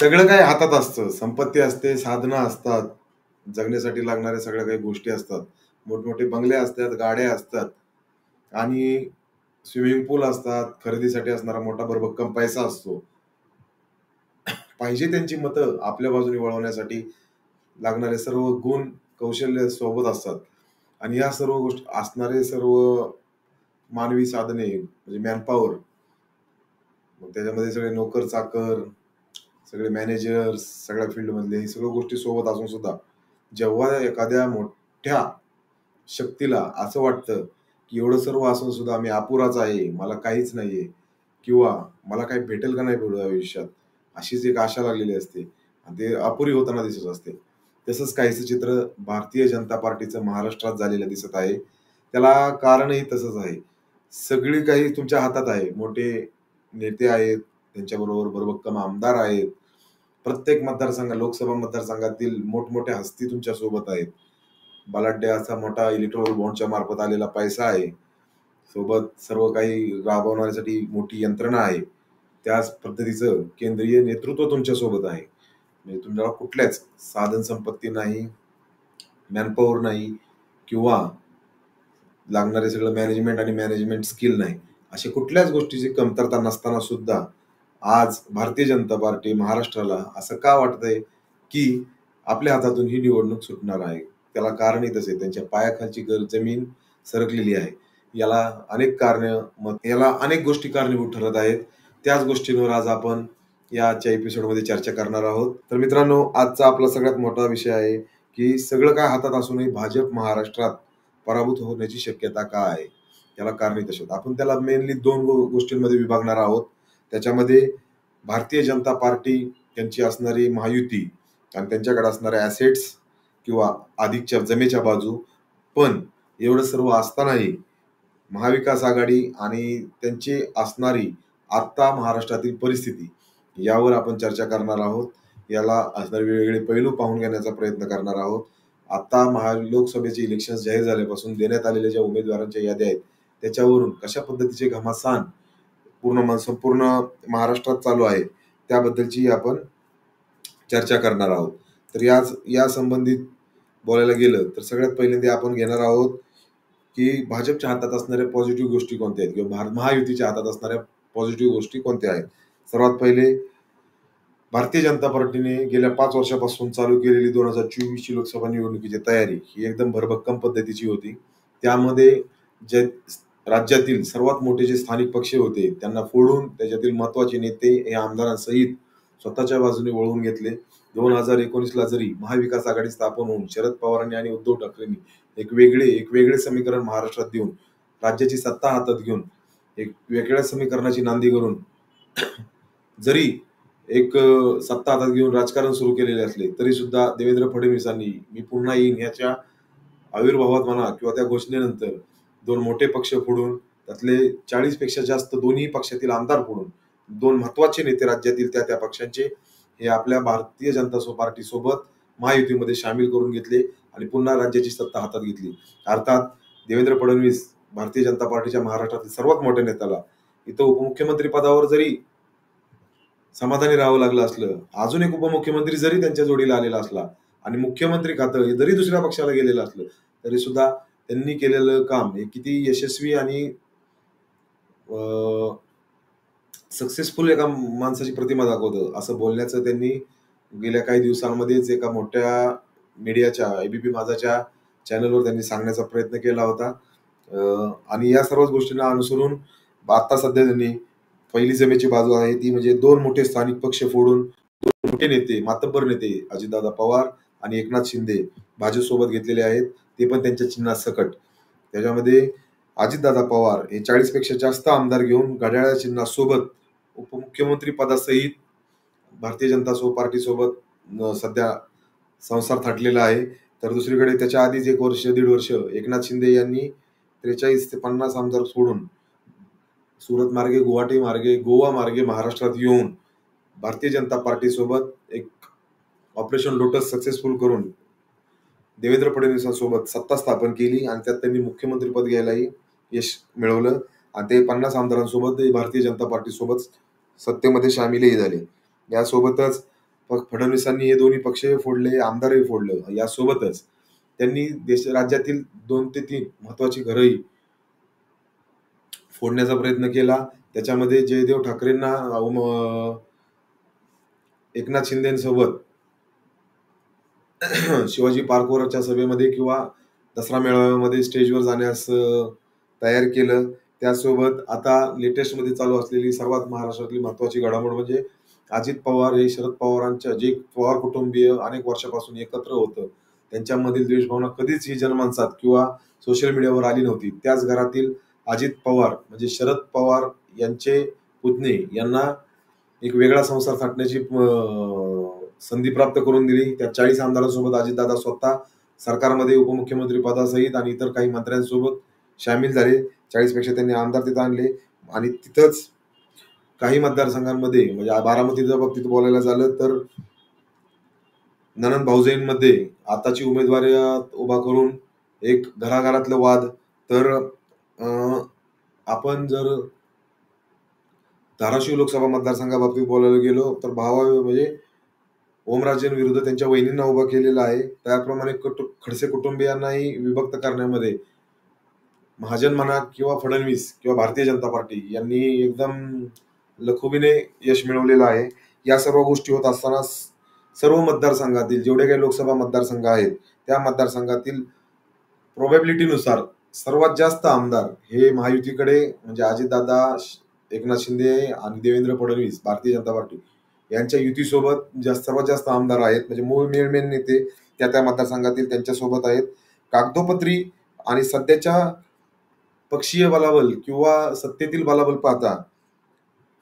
सगळं काही हातात असतं. संपत्ती असते, साधनं असतात, जगण्यासाठी लागणाऱ्या सगळ्या काही गोष्टी असतात. मोठमोठे बंगले असतात, गाड्या असतात आणि स्विमिंग पूल असतात, खरेदीसाठी असणारा मोठा भरभक्कम पैसा असतो. पाहिजे त्यांची मतं आपल्या बाजूने वळवण्यासाठी लागणारे सर्व गुण, कौशल्य सोबत असतात आणि या सर्व गोष्टी असणारे सर्व मानवी साधने म्हणजे मॅनपॉवर, मग त्याच्यामध्ये सगळे नोकर-चाकर, सगळे मॅनेजर्स, सगळ्या फील्डमधले हे सगळ्या गोष्टी सोबत असून सुद्धा जेव्हा एखाद्या मोठ्या शक्तीला असं वाटतं, की एवढं सर्व असून सुद्धा मी अपुराच आहे, मला काहीच नाहीये किंवा मला काही भेटेल का नाही पुढे आयुष्यात, अशीच एक आशा लागलेली असते आणि ते अपुरी होताना दिसत असते. तसंच काहीसं चित्र भारतीय जनता पार्टीचं महाराष्ट्रात झालेलं दिसत आहे. त्याला कारणही तसंच आहे. सगळी काही तुमच्या हातात आहे. मोठे नेते आहेत, त्यांच्याबरोबर भरभक्कम आमदार आहेत. प्रत्येक लोकसभा मतदारसंघातील मोठमोठ्या हस्ती तुमच्या सोबत आहेत. बलाढ्य असा मोठा इलेक्ट्रॉनिक बॉन्डच्या मार्फत आलेला पैसा आहे. सोबत सर्व काही राबवण्यासाठी मोठी यंत्रणा आहे. त्याच पद्धतीचं केंद्रीय नेतृत्व तुमच्या सोबत आहे. म्हणजे तुम्हाला कुठल्याच साधन संपत्ती नाही, मॅनपॉवर नाही किंवा लागणारे सगळं मॅनेजमेंट स्किल नाही. अशा कुठल्याच गोष्टीची कमतरता नसताना सुद्धा आज भारतीय जनता पार्टी महाराष्ट्राला असं का वाटतंय, की आपल्या हातातून ही निवडणूक सुटणार आहे? त्याला कारणही तसे त्यांच्या पायाखालची जमीन सरकलेली आहे. याला याला अनेक गोष्टी कारणीभूत ठरत आहेत. त्याच गोष्टींवर आज आपण या आजच्या एपिसोडमध्ये चर्चा करणार आहोत. तर मित्रांनो, आजचा आपला सगळ्यात मोठा विषय आहे, की सगळं काय हातात असूनही भाजप महाराष्ट्रात पराभूत होण्याची शक्यता का आहे? त्याला कारणे तशी आहेत. आपण त्याला मेनली 2 गोष्टींमध्ये विभागणार आहोत. त्याच्यामध्ये भारतीय जनता पार्टी यांची असणारी महायुती आणि त्यांच्याकडे असणारे ॲसेट्स किंवा अधिकच्या जमेच्या बाजू. पण एवढं सर्व असतानाही महाविकास आघाडी आणि त्यांची असणारी आत्ता महाराष्ट्रातील परिस्थिती यावर आपण चर्चा करणार आहोत. याला असणारे वेगवेगळे पैलू पाहून घेण्याचा प्रयत्न करणार आहोत. आता लोकसभेचे इलेक्शन जाहीर झाल्यापासून देण्यात आलेल्या ज्या उमेदवारांच्या याद्या आहेत, त्याच्यावरून कशा पद्धतीचे घमासान संपूर्ण महाराष्ट्रात चालू आहे, त्याबद्दलची आपण चर्चा करणार आहोत. तर या संबंधित बोलायला गेलं तर सगळ्यात पहिल्यांदा आपण घेणार आहोत, की भाजपच्या हातात असणाऱ्या पॉझिटिव्ह गोष्टी कोणत्या आहेत किंवा महायुतीच्या हातात असणाऱ्या पॉझिटिव्ह गोष्टी कोणत्या आहेत. सर्वात पहिले भारतीय जनता पार्टीने गेल्या 5 वर्षापासून चालू केलेली 2024 ची लोकसभा निवडणुकीची तयारी ही एकदम भरभक्कम पद्धतीची होती. त्यामध्ये जे राज्यातील सर्वात मोठे जे स्थानिक पक्ष होते त्यांना फोडून त्याच्यातील महत्वाचे नेते हे आमदारांसहित स्वतःच्या बाजूने वळवून घेतले. 2019ला जरी महाविकास आघाडी स्थापन होऊन शरद पवारांनी आणि उद्धव ठाकरेंनी एक वेगळे समीकरण महाराष्ट्रात देऊन राज्याची सत्ता हातात घेऊन एक वेगळ्या समीकरणाची नांदी करून जरी सत्ता हातात घेऊन राजकारण सुरू केलेले असले तरी सुद्धा देवेंद्र फडणवीसांनी मी पुन्हा येईन याच्या आविर्भावात म्हणा किंवा त्या घोषणेनंतर 2 मोठे पक्ष फोडून त्यातले 40 पेक्षा जास्त दोन्ही पक्षातील आमदार फोडून 2 महत्वाचे नेते राज्यातील त्या पक्षांचे हे आपल्या भारतीय जनता पार्टी सोबत महायुतीमध्ये सामील करून घेतले आणि पुन्हा राज्याची सत्ता हातात घेतली. अर्थात देवेंद्र फडणवीस भारतीय जनता पार्टीच्या महाराष्ट्रातील सर्वात मोठ्या नेत्याला इथं उपमुख्यमंत्री पदावर जरी समाधानी राहावं लागलं असलं, अजून एक उपमुख्यमंत्री जरी त्यांच्या जोडीला आलेला असला आणि मुख्यमंत्री खातं हे जरी दुसऱ्या पक्षाला गेलेलं असलं, तरी सुद्धा त्यांनी केलेलं काम हे किती यशस्वी आणि सक्सेसफुल एका माणसाची प्रतिमा दाखवतं असं बोलण्याचं त्यांनी गेल्या काही दिवसांमध्येच एका मोठ्या मीडियाच्या एबीपी माझाच्या चॅनलवर त्यांनी सांगण्याचा प्रयत्न केला होता. आणि या सर्वच गोष्टींना अनुसरून आता सध्या त्यांनी पहिली जमेची बाजू आहे ती म्हणजे 2 मोठे स्थानिक पक्ष फोडून 2 मोठे नेते, मातब्बर नेते अजितदादा पवार आणि एकनाथ शिंदे भाजपसोबत घेतलेले आहेत. ते पण त्यांच्या चिन्हात सकट. त्याच्यामध्ये अजितदादा पवार हे 40 पेक्षा जास्त आमदार घेऊन घड्याळ्या चिन्हासोबत उपमुख्यमंत्री पदासहित भारतीय जनता पार्टी सोबत सध्या संसार थाटलेला आहे. तर दुसरीकडे त्याच्या आधीच 1 वर्ष, 1.5 वर्ष एकनाथ शिंदे यांनी 43 ते 50 आमदार सोडून सुरत मार्गे, गुवाहाटी मार्गे, गोवा मार्गे महाराष्ट्रात येऊन भारतीय जनता पार्टी सोबत एक ऑपरेशन लोटस सक्सेसफुल करून देवेंद्र फडणवीसांसोबत सत्ता स्थापन केली आणि त्यात त्यांनी मुख्यमंत्रीपद घ्यायलाही यश मिळवलं आणि ते 50 आमदारांसोबत भारतीय जनता पार्टी सोबत सत्तेमध्ये सामीलही झाले. यासोबतच फडणवीसांनी हे दोन्ही पक्षही फोडले, आमदारही फोडलं. यासोबतच त्यांनी राज्यातील 2 ते 3 महत्वाची घरंही फोडण्याचा प्रयत्न केला. त्याच्यामध्ये जयदेव ठाकरेंना एकनाथ शिंदेसोबत शिवाजी पार्कवरच्या सभेमध्ये किंवा दसरा मेळाव्यामध्ये स्टेजवर जाण्यास तयार केलं. त्यासोबत आता लेटेस्ट मध्ये चालू असलेली सर्वात महाराष्ट्रातली महत्वाची घडामोड म्हणजे अजित पवार हे शरद पवारांच्या, जे पवार कुटुंबीय अनेक वर्षापासून एकत्र होतं, त्यांच्यामधील द्वेषभावना कधीच ही जनमानसात किंवा सोशल मीडियावर आली नव्हती. त्याच घरातील अजित पवार म्हणजे शरद पवार यांचे पुतणे यांना एक वेगळा संसार थाटण्याची संधी प्राप्त करून दिली. त्या 40 आमदारांसोबत अजितदादा स्वतः सरकारमध्ये उपमुख्यमंत्री पदासहित आणि इतर काही मंत्र्यांसोबत सामील झाले. 40 पेक्षा त्यांनी आमदार तिथं आणले आणि तिथंच काही मतदारसंघांमध्ये म्हणजे बारामतीच्या बाबतीत बोलायला झालं तर ननंद भाऊजाईंमध्ये आताची उमेदवारी उभा करून एक घराघरातलं वाद. तर आपण जर धाराशिव लोकसभा मतदारसंघाबाबतीत बोलायला गेलो तर भावा म्हणजे ओमराजेंविरुद्ध त्यांच्या वहिनींना उभा केलेला आहे. त्याप्रमाणे खडसे कुटुंबियांनाही विभक्त करण्यामध्ये महाजन म्हणा किंवा फडणवीस किंवा भारतीय जनता पार्टी यांनी एकदम लखुबीने यश मिळवलेलं आहे. या सर्व गोष्टी होत असताना सर्व मतदारसंघातील जेवढे काही लोकसभा मतदारसंघ आहेत त्या मतदारसंघातील प्रोबॅबिलिटीनुसार सर्वात जास्त आमदार हे महायुतीकडे म्हणजे अजितदादा, एकनाथ शिंदे आणि देवेंद्र फडणवीस भारतीय जनता पार्टी यांच्या युतीसोबत सर्वात जास्त आमदार आहेत. म्हणजे मूळ मेन नेते त्या मतदारसंघातील त्यांच्यासोबत आहेत. कागदोपत्री आणि सध्याच्या पक्षीय बलाबल किंवा सत्तेतील बलाबल पाहता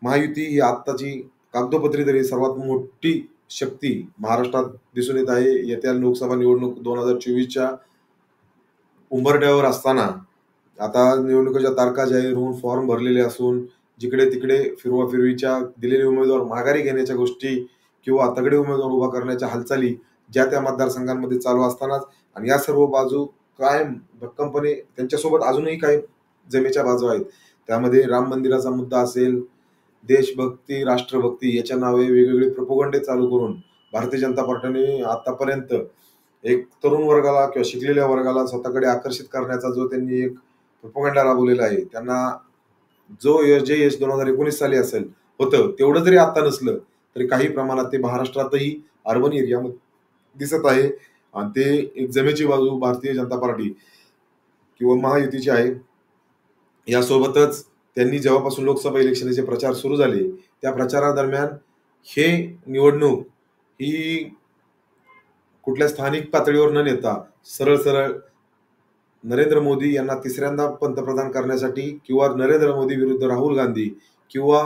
महायुती ही आत्ताची कागदोपत्री तरी सर्वात मोठी शक्ती महाराष्ट्रात दिसून येत आहे. येत्या लोकसभा निवडणूक 2024च्या उंबरठ्यावर असताना आता निवडणुकीच्या तारखा जाहीर होऊन फॉर्म भरलेले असून जिकडे तिकडे फिरवीच्या दिलेले उमेदवार माघारी घेण्याच्या गोष्टी किंवा तगडे उमेदवार उभा करण्याच्या हालचाली ज्या त्या मतदारसंघांमध्ये चालू असतानाच आणि या सर्व बाजू कायम भक्कमपणे त्यांच्यासोबत अजूनही काही जमेच्या बाजू आहेत. त्यामध्ये राम मंदिराचा मुद्दा असेल, देशभक्ती, राष्ट्रभक्ती याच्या नावे वेगवेगळे प्रोपोगंडे चालू करून भारतीय जनता पार्टीने आतापर्यंत एक तरुण वर्गाला किंवा शिकलेल्या वर्गाला स्वतःकडे आकर्षित करण्याचा जो त्यांनी एक प्रोपोगंडा राबवलेला आहे, त्यांना जे यश 2019 साली असेल होतं तेवढं जरी आता नसलं तरी काही प्रमाणात ते महाराष्ट्रातही अर्बन एरियामध्ये दिसत आहे. आणि ते एक जमेची बाजू भारतीय जनता पार्टी किंवा महायुतीची आहे. यासोबतच त्यांनी जेव्हापासून लोकसभा इलेक्शनचे प्रचार सुरू झाले त्या प्रचारादरम्यान हे निवडणूक ही कुठल्या स्थानिक पातळीवर न नेता सरळ नरेंद्र मोदी यांना तिसऱ्यांदा पंतप्रधान करण्यासाठी किंवा नरेंद्र मोदी विरुद्ध राहुल गांधी किंवा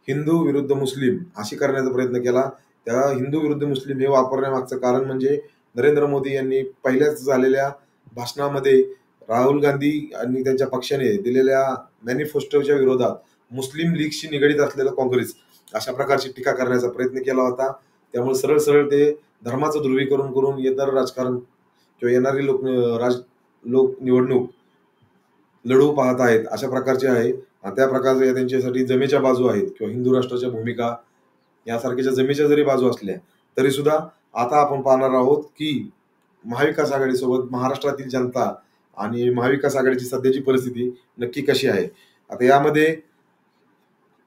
हिंदू विरुद्ध मुस्लिम अशी करण्याचा प्रयत्न केला. त्या हिंदू विरुद्ध मुस्लिम हे वापरण्यामागचं कारण म्हणजे नरेंद्र मोदी यांनी पहिल्याच झालेल्या भाषणामध्ये राहुल गांधी आणि त्यांच्या पक्षाने दिलेल्या मॅनिफेस्टोच्या विरोधात मुस्लिम लीगशी निगडीत असलेलं काँग्रेस अशा प्रकारची टीका करण्याचा प्रयत्न केला होता. त्यामुळे सरळ ते धर्माचं ध्रुवीकरण करून येणारं राजकारण किंवा येणारी लोक निवडणूक लढवू पाहत आहेत अशा प्रकारचे आहे. त्या प्रकारचे त्यांच्यासाठी जमेच्या बाजू आहेत किंवा हिंदू राष्ट्राच्या भूमिका यासारख्याच्या जमेच्या जरी बाजू असल्या तरी सुद्धा आता आपण पाहणार आहोत की महाविकास आघाडीसोबत महाराष्ट्रातील जनता आणि महाविकास आघाडीची सध्याची परिस्थिती नक्की कशी आहे. आता यामध्ये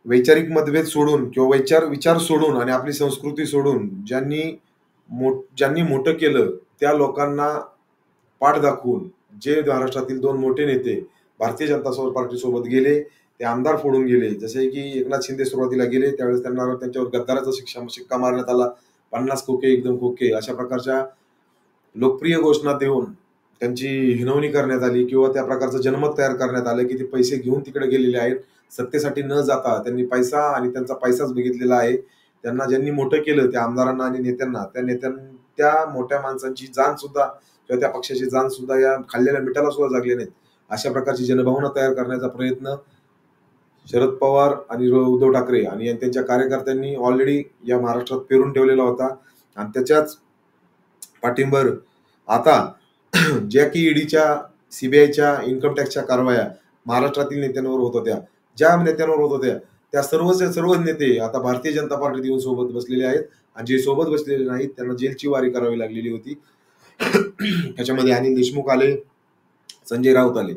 वैचारिक मतभेद सोडून किंवा विचार सोडून आणि आपली संस्कृती सोडून ज्यांनी मोठं केलं त्या लोकांना पाठ दाखवून जे महाराष्ट्रातील 2 मोठे नेते भारतीय जनता पार्टी सोबत गेले ते आमदार फोडून गेले. जसे की एकनाथ शिंदे सुरुवातीला गेले त्यावेळेस त्यांच्यावर गद्दाराचा शिक्का मारण्यात आला. 50 खोके एकदम खोके अशा प्रकारच्या लोकप्रिय घोषणा देऊन त्यांची हिनवणी करण्यात आली किंवा त्या प्रकारचं जनमत तयार करण्यात आलं की ते पैसे घेऊन तिकडे गेलेले आहेत. सत्तेसाठी न जाता त्यांनी पैसा आणि त्यांचा पैसाच बघितलेला आहे. त्यांना ज्यांनी मोठं केलं त्या आमदारांना आणि नेत्यांना त्या मोठ्या माणसांची जाण सुद्धा किंवा त्या पक्षाची जाण सुद्धा या खाल्लेल्या मिठाला सुद्धा जागले नाहीत. अशा प्रकारची जनभावना तयार करण्याचा प्रयत्न शरद पवार आणि उद्धव ठाकरे आणि त्यांच्या कार्यकर्त्यांनी ऑलरेडी या महाराष्ट्रात पेरून ठेवलेला होता. आणि त्याच्याच पाठिंबर आता ज्या की ईडीच्या, सीबीआयच्या, इन्कम टॅक्सच्या कारवाया महाराष्ट्रातील नेत्यांवर होत होत्या, ज्या नेत्यांवर होत होत्या त्या सर्व नेते आता भारतीय जनता पार्टीत येऊन सोबत बसलेले आहेत आणि जे सोबत बसलेले नाहीत त्यांना जेलची वारी करावी लागलेली होती. त्याच्यामध्ये अनिल देशमुख आले, संजय राऊत आले.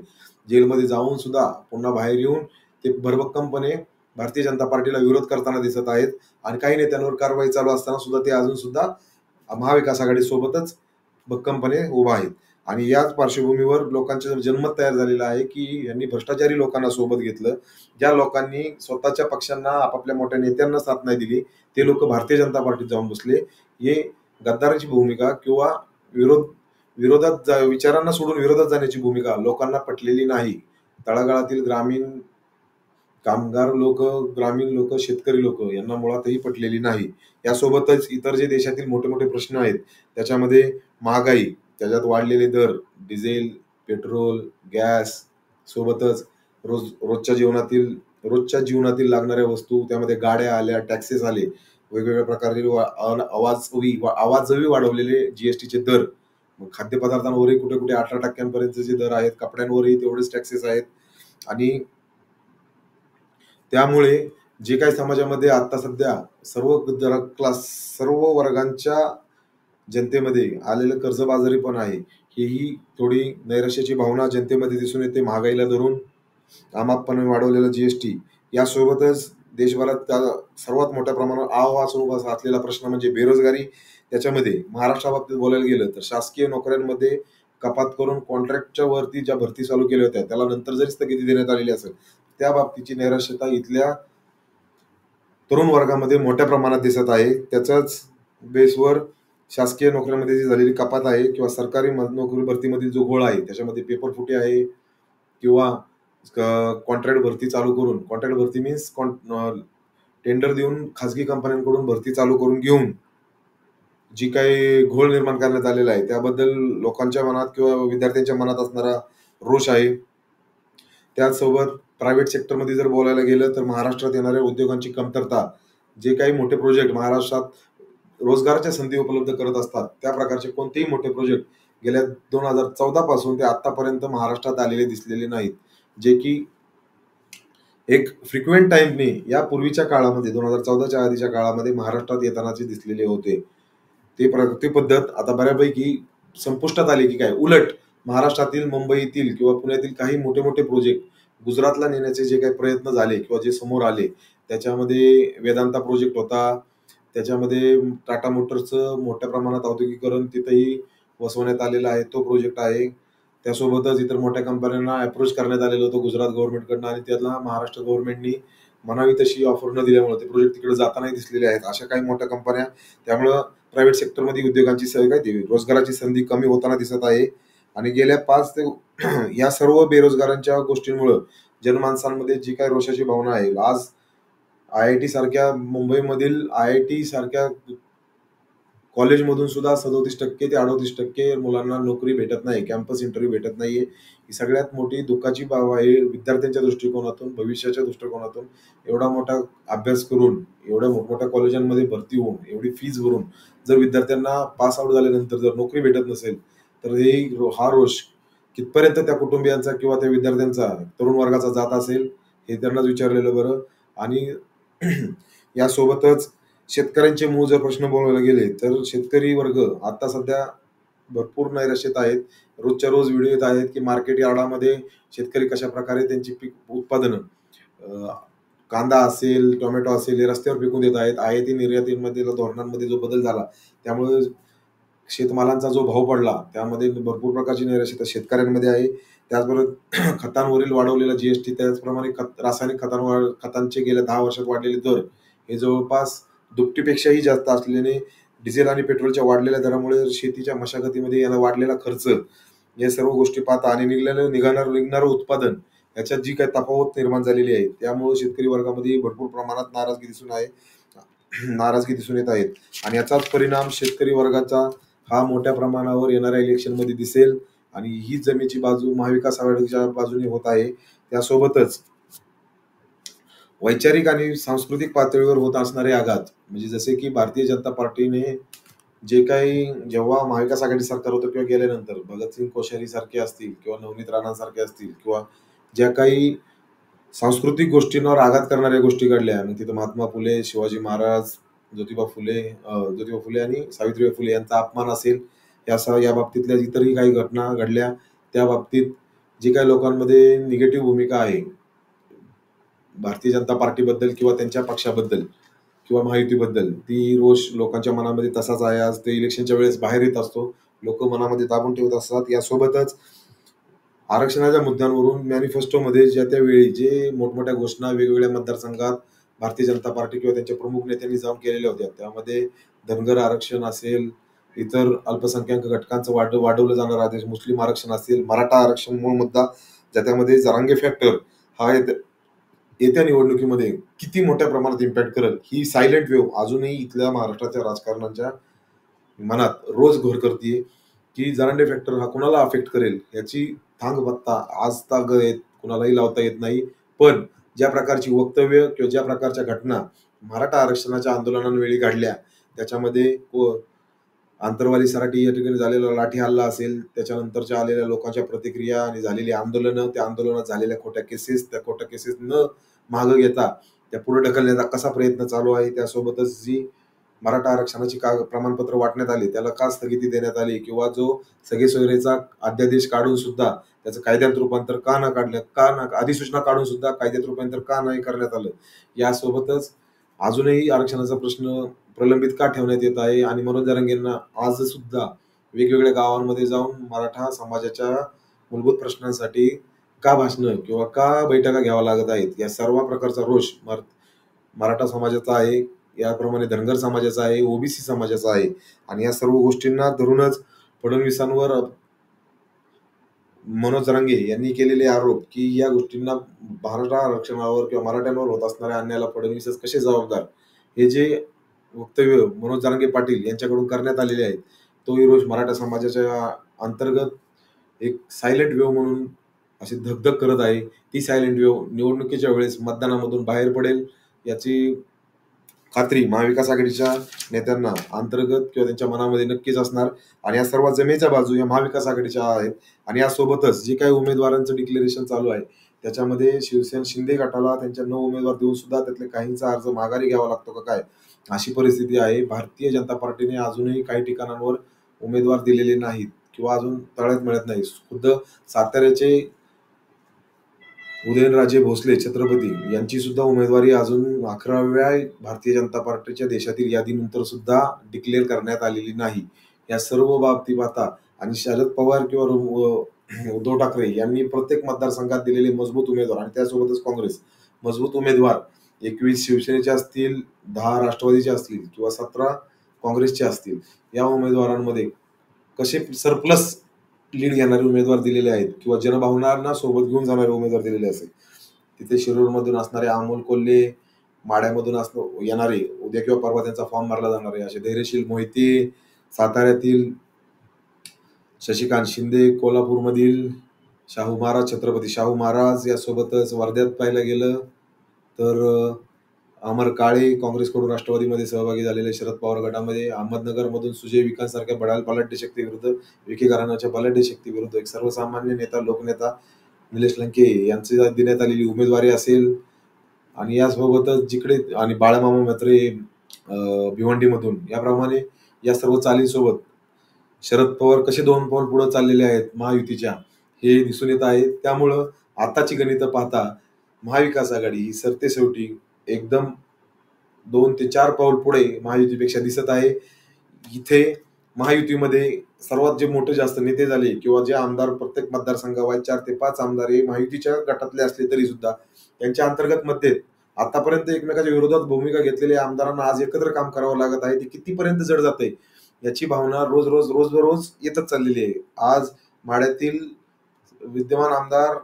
जेलमध्ये जाऊन सुद्धा पुन्हा बाहेर येऊन ते भरभक्कमपणे भारतीय जनता पार्टीला विरोध करताना दिसत आहेत. आणि काही नेत्यांवर कारवाई चालू असताना सुद्धा ते अजून सुद्धा महाविकास आघाडी सोबतच भक्कमपणे उभा आहेत. आणि याच पार्श्वभूमीवर लोकांचे जनमत तयार झालेलं आहे की यांनी भ्रष्टाचारी लोकांना सोबत घेतलं. ज्या लोकांनी स्वतःच्या पक्षांना, आपापल्या मोठ्या नेत्यांना साथ नाही दिली, ते लोक भारतीय जनता पार्टीत जाऊन बसले. हे गद्दाराची भूमिका किंवा विचारांना सोडून विरोधात जाण्याची भूमिका लोकांना पटलेली नाही. तळागाळातील ग्रामीण कामगार लोक, ग्रामीण लोक, शेतकरी लोक यांना मुळातही पटलेली नाही. यासोबतच इतर जे देशातील मोठे मोठे प्रश्न आहेत त्याच्यामध्ये महागाई, त्याच्यात वाढलेले दर, डिझेल, पेट्रोल, गॅस, सोबतच रोजच्या जीवनातील लागणाऱ्या वस्तू, त्यामध्ये गाड्या आल्या, टॅक्सेस आले, वेगवेगळ्या प्रकारचे आवाजवी वाढवलेले जीएसटीचे दर, मग खाद्यपदार्थांवरही कुठे कुठे 18% दर आहेत, कपड्यांवरही तेवढेच टॅक्सेस आहेत. आणि त्यामुळे जे काही समाजामध्ये आता सध्या सर्व वर्गांच्या जनतेमध्ये आलेलं कर्जबाजारी पण आहे, हेही थोडी नैराश्याची भावना जनतेमध्ये दिसून येते. महागाईला धरून अमापपणे वाढवलेलं जीएसटी, यासोबतच देशभरात सर्वात मोठ्या प्रमाणावर आवाज असलेला प्रश्न म्हणजे बेरोजगारी. त्याच्यामध्ये महाराष्ट्राबाबतीत बोलायला गेलं तर शासकीय नोकऱ्यांमध्ये कपात करून कॉन्ट्रॅक्टच्या वरती ज्या भरती चालू केल्या होत्या त्याला नंतर जरी स्थगिती देण्यात आलेली असेल, त्या बाबतीची नैराश्यता इथल्या तरुण वर्गामध्ये मोठ्या प्रमाणात दिसत आहे. त्याच्याच बेसवर शासकीय नोकऱ्यांमध्ये जी झालेली कपात आहे किंवा सरकारी नोकरी भरतीमधील जो घोळ आहे त्याच्यामध्ये पेपर फुटे आहे किंवा कॉन्ट्रॅक्ट भरती चालू करून, कॉन्ट्रॅक्ट भरती मीन्स टेंडर देऊन खासगी कंपन्यांकडून भरती चालू करून घेऊन जी काही घोळ निर्माण करण्यात आलेला आहे त्याबद्दल लोकांच्या मनात किंवा विद्यार्थ्यांच्या मनात असणारा रोष आहे. त्याचसोबत प्रायव्हेट सेक्टरमध्ये जर बोलायला गेलं तर महाराष्ट्रात येणाऱ्या उद्योगांची कमतरता, जे काही मोठे प्रोजेक्ट महाराष्ट्रात रोजगाराच्या संधी उपलब्ध करत असतात त्या प्रकारचे कोणतेही मोठे प्रोजेक्ट गेल्या 2014 पासून ते आतापर्यंत महाराष्ट्रात आलेले दिसलेले नाहीत, जे की एक फ्रिक्वेंट टाइमने या पूर्वीच्या काळामध्ये 2014च्या आधीच्या काळामध्ये महाराष्ट्रात येतानाचे दिसलेले होते. ती पद्धत आता बऱ्यापैकी संपुष्टात आली की काय. उलट महाराष्ट्रातील, मुंबईतील किंवा पुण्यातील काही मोठे मोठे प्रोजेक्ट गुजरातला नेण्याचे जे काही प्रयत्न झाले किंवा जे समोर आले, त्याच्यामध्ये वेदांता प्रोजेक्ट होता, त्याच्यामध्ये टाटा मोटर्सचं मोठ्या प्रमाणात औद्योगिकरण तिथेही वसवण्यात आलेलं आहे, तो प्रोजेक्ट आहे. त्यासोबतच इतर मोठ्या कंपन्यांना अप्रोच करण्यात आलेलं होतं गुजरात गव्हर्नमेंटकडनं, आणि त्याला महाराष्ट्र गव्हर्नमेंटनी म्हणावी तशी ऑफर न दिल्यामुळे ते प्रोजेक्ट तिकडे जातानाही दिसलेले आहेत. अशा काही मोठ्या कंपन्या, त्यामुळं प्रायव्हेट सेक्टरमध्ये उद्योगांची रोजगाराची संधी कमी होताना दिसत आहे. आणि गेल्या 5 ते या सर्व बेरोजगारांच्या गोष्टींमुळे जनमानसांमध्ये जी काही रोषाची भावना आहे, आज IIT सारख्या मुंबईमधील IIT सारख्या कॉलेजमधून सुद्धा 37% ते 38% मुलांना नोकरी भेटत नाही, कॅम्पस इंटरव्ह्यू भेटत नाहीये. ही सगळ्यात मोठी दुःखाची बाब आहे. विद्यार्थ्यांच्या दृष्टिकोनातून, भविष्याच्या दृष्टिकोनातून एवढा मोठा अभ्यास करून, एवढ्या मोठमोठ्या कॉलेजांमध्ये भरती होऊन, एवढी फीज भरून जर विद्यार्थ्यांना पास आउट झाल्यानंतर जर नोकरी भेटत नसेल तर हा रोष कितपर्यंत त्या कुटुंबियांचा किंवा त्या विद्यार्थ्यांचा, तरुण वर्गाचा जात असेल हे त्यांनाच विचारलेलं बरं. आणि यासोबतच शेतकऱ्यांचे मूळ जर प्रश्न बोलायला गेले तर शेतकरी वर्ग आता सध्या भरपूर नैराश्यात आहेत. रोजच्या रोज व्हिडिओ येत आहेत की मार्केट यार्डामध्ये शेतकरी कशा प्रकारे त्यांची पीक उत्पादनं, कांदा असेल, टोमॅटो असेल, हे रस्त्यावर फेकून देत आहेत. आयाती निर्यातीमध्ये धोरणांमध्ये जो बदल झाला त्यामुळे शेतमालांचा जो भाव पडला त्यामध्ये भरपूर प्रकारची नैराश्यता शेतकऱ्यांमध्ये आहे. त्याचबरोबर खतांवरील वाढवलेला जीएसटी, त्याचप्रमाणे रासायनिक खतांचे गेल्या 10 वर्षात वाढलेले दर हे जवळपास दुपटीपेक्षाही जास्त असल्याने डिझेल आणि पेट्रोलच्या वाढलेल्या दरामुळे शेतीच्या मशागतीमध्ये याला वाढलेला खर्च, या सर्व गोष्टी पाहता आणि निघणारं उत्पादन याच्यात जी काही तफावत निर्माण झालेली आहे त्यामुळे शेतकरी वर्गामध्ये भरपूर प्रमाणात नाराजगी दिसून येत आहेत. आणि याचाच परिणाम शेतकरी वर्गाचा हा मोठ्या प्रमाणावर येणाऱ्या इलेक्शनमध्ये दिसेल. आणि ही जमेची बाजू महाविकास आघाडीच्या बाजूने होत आहे. त्यासोबतच वैचारिक आणि सांस्कृतिक पातळीवर होत असणारे आघात, म्हणजे जसे की भारतीय जनता पार्टीने जे काही, जेव्हा महाविकास आघाडी सरकार होतं किंवा गेल्यानंतर भगतसिंग कोश्यारी सारखे असतील किंवा नवनीत राणा सारखे असतील किंवा ज्या काही सांस्कृतिक गोष्टींवर आघात करणाऱ्या गोष्टी घडल्या, मग तिथं महात्मा फुले, शिवाजी महाराज, ज्योतिबा फुले आणि सावित्रीबाई फुले यांचा अपमान असेल, या बाबतीतल्या इतरही काही घटना घडल्या, त्या बाबतीत जी काही लोकांमध्ये निगेटिव्ह भूमिका आहे भारतीय जनता पार्टीबद्दल किंवा त्यांच्या पक्षाबद्दल किंवा महायुतीबद्दल, ती रोष लोकांच्या मनामध्ये तसाच आहे. आज ते इलेक्शनच्या वेळेस बाहेर येत असतो, लोक मनामध्ये दाबून ठेवत असतात. यासोबतच आरक्षणाच्या मुद्द्यांवरून मॅनिफेस्टोमध्ये ज्या त्या वेळी जे मोठमोठ्या घोषणा वेगवेगळ्या मतदारसंघात भारतीय जनता पार्टी किंवा त्यांच्या प्रमुख नेत्यांनी जाऊन केलेल्या होत्या, त्यामध्ये धनगर आरक्षण असेल, इतर अल्पसंख्याक घटकांचं वाढवलं जाणार आदेश, मुस्लिम आरक्षण असेल, मराठा आरक्षण मूळ मुद्दा, ज्याच्यामध्ये जरांगे फॅक्टर हा येत्या निवडणुकीमध्ये किती मोठ्या प्रमाणात इम्पॅक्ट करेल, ही सायलेंट वेव्ह अजूनही इथल्या महाराष्ट्राच्या राजकारणाच्या मनात रोज घर करते की जरांगे फॅक्टर हा कुणाला अफेक्ट करेल याची थांगपत्ता आज ताग कुणालाही लावता येत नाही. पण ज्या प्रकारची वक्तव्य किंवा ज्या प्रकारच्या घटना मराठा आरक्षणाच्या आंदोलनांवेळी घडल्या, त्याच्यामध्ये आंतरवाली सराटी या ठिकाणी झालेला लाठी हल्ला असेल, त्याच्यानंतरच्या आलेल्या लोकांच्या प्रतिक्रिया आणि झालेली आंदोलनं, त्या आंदोलनात झालेल्या खोट्या केसेस, त्या खोट्या केसेस न मागं घेता त्या पुढे ढकलण्याचा कसा प्रयत्न चालू आहे, त्यासोबतच जी मराठा आरक्षणाची प्रमाणपत्र वाटण्यात आली त्याला का स्थगिती देण्यात आली, किंवा जो सगळे सोयरेचा अध्यादेश काढून सुद्धा त्याचं कायद्यात रूपांतर का न काढलं, का न अधिसूचना काढून सुद्धा कायद्यात रूपांतर का नाही करण्यात आलं, यासोबतच अजूनही आरक्षणाचा प्रश्न प्रलंबित का ठेवण्यात येत आहे. आणि मनोज जरांगेंना आज सुद्धा वेगवेगळ्या गावांमध्ये जाऊन मराठा समाजाच्या मूलभूत प्रश्नांसाठी का भाषणं किंवा का बैठका घ्याव्या लागत आहेत, या सर्व प्रकारचा रोष मराठा समाजाचा आहे, याप्रमाणे धनगर समाजाचा आहे, ओबीसी समाजाचा आहे. आणि या सर्व गोष्टींना धरूनच फडणवीसांवर मनोज जरांगे यांनी केलेले आरोप की या गोष्टींना मराठा आरक्षणावर किंवा मराठ्यांवर होत असणाऱ्या अन्यायाला फडणवीसच कसे जबाबदार, हे जे वक्तव्य मनोज जरांगे पाटील यांच्याकडून करण्यात आलेले आहेत, तोही रोज मराठा समाजाच्या अंतर्गत एक सायलेंट वेव्ह म्हणून अशी धगधग करत आहे. ती सायलेंट वेव्ह निवडणुकीच्या वेळेस मतदानामधून बाहेर पडेल याची खात्री महाविकास आघाडीच्या नेत्यांना अंतर्गत किंवा त्यांच्या मनामध्ये नक्कीच असणार. आणि या सर्व जमेच्या बाजू या महाविकास आघाडीच्या आहेत. आणि यासोबतच जे काही उमेदवारांचं डिक्लेरेशन चालू आहे त्याच्यामध्ये शिवसेना शिंदे गटाला त्यांच्या 9 उमेदवार देऊन सुद्धा त्यातले काहींचा अर्ज माघारी घ्यावा लागतो का काय, अशी परिस्थिती आहे. भारतीय जनता पार्टीने अजूनही काही ठिकाणांवर उमेदवार दिलेले नाहीत किंवा अजून तळ्यात मिळत नाही. खुद्द साताऱ्याचे उदयनराजे भोसले छत्रपती यांची सुद्धा उमेदवारी अजून 11व्या भारतीय जनता पार्टीच्या देशातील यादीनंतर सुद्धा डिक्लेअर करण्यात आलेली नाही. या सर्व बाबती पाहता आणि शरद पवार किंवा उद्धव ठाकरे यांनी प्रत्येक मतदारसंघात दिलेले मजबूत उमेदवार आणि त्यासोबतच काँग्रेस मजबूत उमेदवार 21 शिवसेनेचे असतील, 10 राष्ट्रवादीचे असतील किंवा 17 काँग्रेसचे असतील, या उमेदवारांमध्ये कसे सरप्लस लीड घेणारे उमेदवार दिलेले आहेत किंवा जनभावनांना सोबत घेऊन जाणारे उमेदवार दिलेले असेल. तिथे शिरूरमधून असणारे अमोल कोल्हे, माड्यामधून येणारे उद्या किंवा परवा त्यांचा फॉर्म भरला जाणार आहे असे धैर्यशील मोहिते, साताऱ्यातील शशिकांत शिंदे, कोल्हापूरमधील शाहू महाराज छत्रपती शाहू महाराज, यासोबतच वर्ध्यात पाहायला गेलं तर अमर काळे काँग्रेसकडून राष्ट्रवादीमध्ये सहभागी झालेले शरद पवार गटामध्ये, अहमदनगरमधून सुजय विकासारख्या बलाढ्य शक्ती विरुद्ध विखे घराण्याच्या बलाढ्य शक्ती विरुद्ध एक सर्वसामान्य नेता लोकनेता निलेश लंके यांची देण्यात आलेली उमेदवारी असेल. आणि यासोबतच जिकडे आणि बाळामामा म्हात्रे भिवंडीमधून, याप्रमाणे या सर्व चालींसोबत शरद पवार कसे 2 पाऊल पुढे चाललेले आहेत महायुतीच्या, हे दिसून येत आहे. त्यामुळं आताची गणितं पाहता महाविकास आघाडी ही सरतेशेवटी एकदम 2 ते 4 पाऊल पुढे महायुतीपेक्षा दिसत आहे. इथे महायुतीमध्ये सर्वात जे मोठे जास्त नेते झाले किंवा जे आमदार प्रत्येक मतदारसंघावर 4 ते 5 आमदार हे महायुतीच्या गटातले असले तरी सुद्धा त्यांच्या अंतर्गत मध्ये आतापर्यंत एकमेकाच्या विरोधात भूमिका घेतलेल्या आमदारांना आज एकत्र काम करावं लागत आहे. ते कितीपर्यंत जड जाते याची भावना रोज येतच चाललेली आहे. आज माढ्यातील विद्यमान आमदार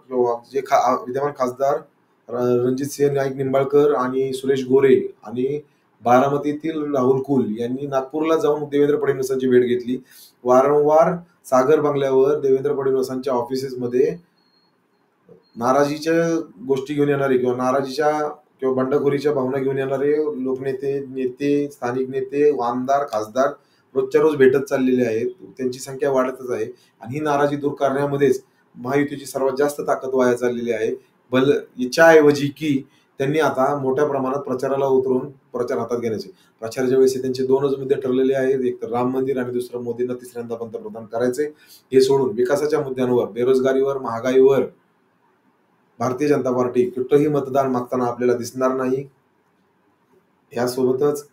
जे विद्यमान खासदार रणजितसिंह नाईक निंबाळकर आणि सुरेश गोरे आणि बारामतीतील राहुल कुल यांनी नागपूरला जाऊन देवेंद्र फडणवीसांची भेट घेतली. वारंवार सागर बंगल्यावर देवेंद्र फडणवीसांच्या ऑफिसेसमध्ये नाराजीच्या गोष्टी घेऊन येणारे किंवा नाराजीच्या किंवा बंडखोरीच्या भावना घेऊन येणारे नेते, स्थानिक नेते, आमदार, खासदार रोजच्या रोज भेटत चाललेले आहेत. त्यांची संख्या वाढतच आहे. आणि ही नाराजी दूर करण्यामध्येच महायुतीची सर्वात जास्त ताकद वाया चाललेली आहे. याच्याऐवजी की त्यांनी आता मोठ्या प्रमाणात प्रचाराला उतरून प्रचार हातात घेण्याचे. प्रचाराच्या वेळेस त्यांचे 2च मुद्दे ठरलेले आहेत. एक तर राम मंदिर आणि दुसरं मोदींना तिसऱ्यांदा पंतप्रधान करायचंय. हे सोडून विकासाच्या मुद्द्यांवर, बेरोजगारीवर, महागाईवर भारतीय जनता पार्टी कुठंही मतदान मागताना आपल्याला दिसणार नाही. यासोबतच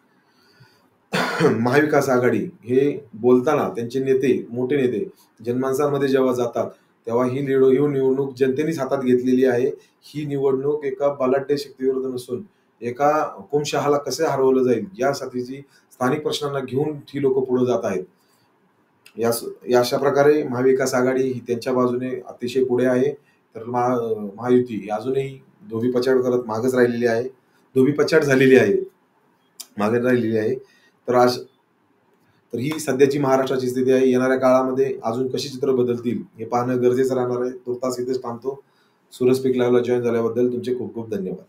महाविकास आघाडी हे बोलताना त्यांचे नेते, मोठे नेते जनमानसामध्ये जेव्हा जातात, तेव्हा ही निवडणूक जनतेनेच हातात घेतलेली आहे. ही निवडणूक एका बलाढ्य शक्तीविरुद्ध नसून एका हुकुमशहाला कसं हरवलं जाईल यासाठीची स्थानिक प्रश्नांना घेऊन ही लोकं पुढे जात आहेत. या अशा प्रकारे महाविकास आघाडी ही त्यांच्या बाजूने अतिशय पुढे आहे. तर महायुती ही अजूनही धोबीपछाड करत मागच राहिलेली आहे. धोबीपछाड झालेली आहे, मागे राहिलेली आहे. तर तर ही सध्याची महाराष्ट्राची स्थिती आहे. येणाऱ्या काळामध्ये अजून कशी चित्र बदलतील हे पाहणं गरजेचं राहणार आहे. तुर्तास इथेच थांबतो. सूरज स्पीक लाईव्हला जॉईन झाल्याबद्दल तुमचे खूप खूप धन्यवाद.